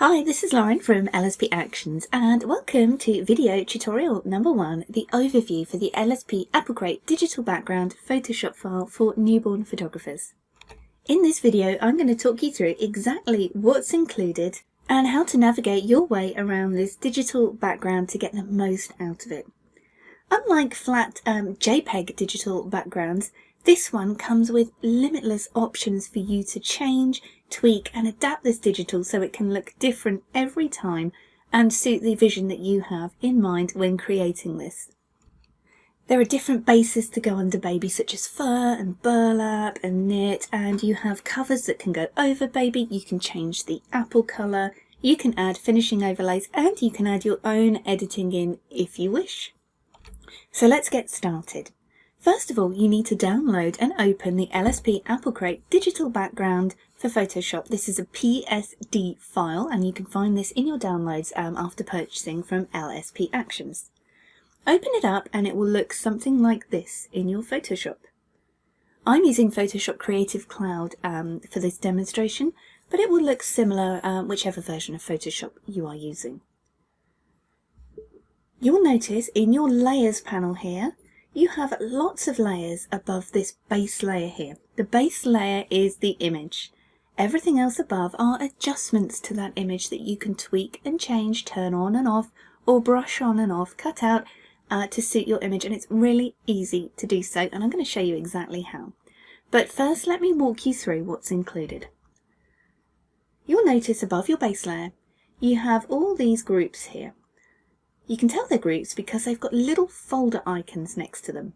Hi, this is Lauren from LSP Actions and welcome to video tutorial number 1, the overview for the LSP Apple Crate digital background Photoshop file for newborn photographers. In this video, I'm going to talk you through exactly what's included and how to navigate your way around this digital background to get the most out of it. Unlike flat JPEG digital backgrounds, this one comes with limitless options for you to change, tweak and adapt this digital so it can look different every time and suit the vision that you have in mind when creating this. There are different bases to go under baby such as fur and burlap and knit, and you have covers that can go over baby. You can change the apple colour, you can add finishing overlays and you can add your own editing in if you wish. So let's get started. First of all, you need to download and open the LSP Apple Crate digital background for Photoshop. This is a PSD file and you can find this in your downloads after purchasing from LSP Actions. Open it up and it will look something like this in your Photoshop. I'm using Photoshop Creative Cloud for this demonstration, but it will look similar whichever version of Photoshop you are using. You'll notice in your layers panel here, you have lots of layers above this base layer here. The base layer is the image. Everything else above are adjustments to that image that you can tweak and change, turn on and off, or brush on and off, cut out to suit your image, and it's really easy to do so, and I'm going to show you exactly how. But first, let me walk you through what's included. You'll notice above your base layer, you have all these groups here. You can tell they're groups because they've got little folder icons next to them.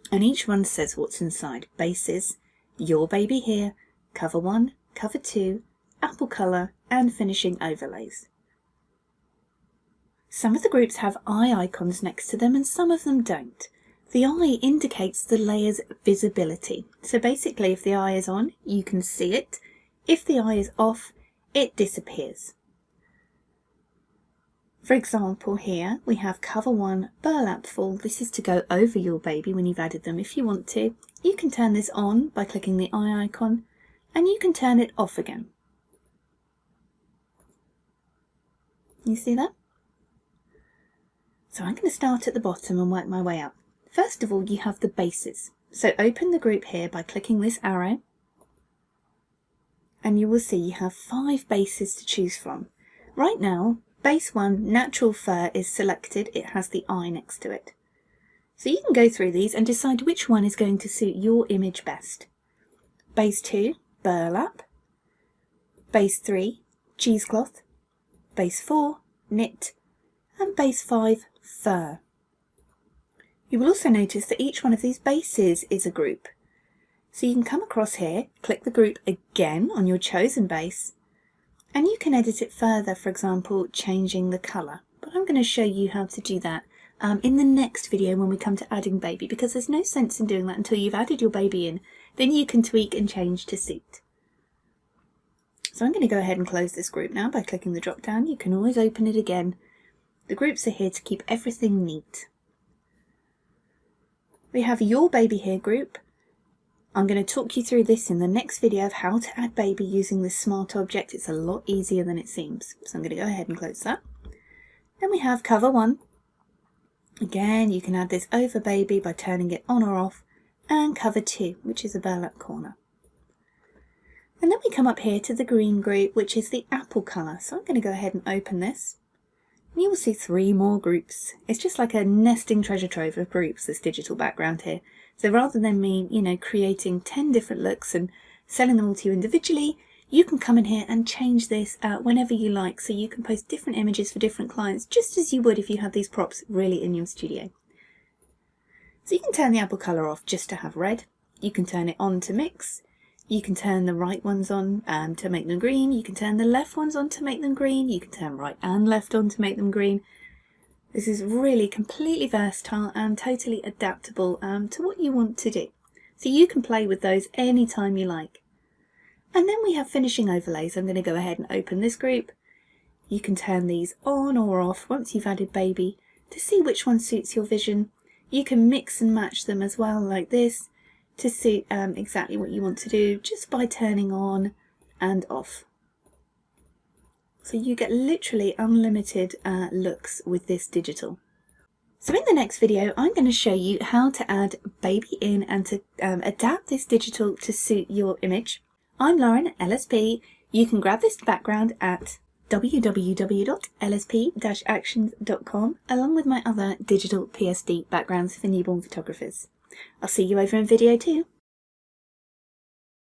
And each one says what's inside. Bases, your baby here, cover 1, cover 2, apple colour and finishing overlays. Some of the groups have eye icons next to them and some of them don't. The eye indicates the layer's visibility. So basically if the eye is on, you can see it. If the eye is off, it disappears. For example, here we have cover 1 burlap full. This is to go over your baby when you've added them. If you want to, you can turn this on by clicking the eye icon and you can turn it off again. You see that? So I'm going to start at the bottom and work my way up. First of all, you have the bases. So open the group here by clicking this arrow and you will see you have 5 bases to choose from. Right now, Base 1, Natural Fur, is selected. It has the eye next to it. So you can go through these and decide which one is going to suit your image best. Base 2, Burlap. Base 3, Cheesecloth. Base 4, Knit. And Base 5, Fur. You will also notice that each one of these bases is a group. So you can come across here, click the group again on your chosen base, and you can edit it further, for example, changing the colour. But I'm going to show you how to do that in the next video when we come to adding baby, because there's no sense in doing that until you've added your baby in. Then you can tweak and change to suit. So I'm going to go ahead and close this group now by clicking the drop down. You can always open it again. The groups are here to keep everything neat. We have your baby here group. I'm going to talk you through this in the next video of how to add baby using this smart object. It's a lot easier than it seems. So I'm going to go ahead and close that. Then we have cover 1. Again, you can add this over baby by turning it on or off. And cover 2, which is a burlap corner. And then we come up here to the green group, which is the apple colour. So I'm going to go ahead and open this. And you will see 3 more groups. It's just like a nesting treasure trove of groups, this digital background here. So rather than me, creating 10 different looks and selling them all to you individually, you can come in here and change this whenever you like. So you can post different images for different clients, just as you would if you had these props really in your studio. So you can turn the apple colour off just to have red. You can turn it on to mix. You can turn the right ones on to make them green. You can turn the left ones on to make them green. You can turn right and left on to make them green. This is really completely versatile and totally adaptable to what you want to do. So you can play with those anytime you like. And then we have finishing overlays. I'm going to go ahead and open this group. You can turn these on or off once you've added baby to see which one suits your vision. You can mix and match them as well like this to suit exactly what you want to do just by turning on and off. So you get literally unlimited looks with this digital. So in the next video, I'm going to show you how to add baby in and to adapt this digital to suit your image. I'm Lauren, LSP. You can grab this background at www.lsp-actions.com along with my other digital PSD backgrounds for newborn photographers. I'll see you over in video 2.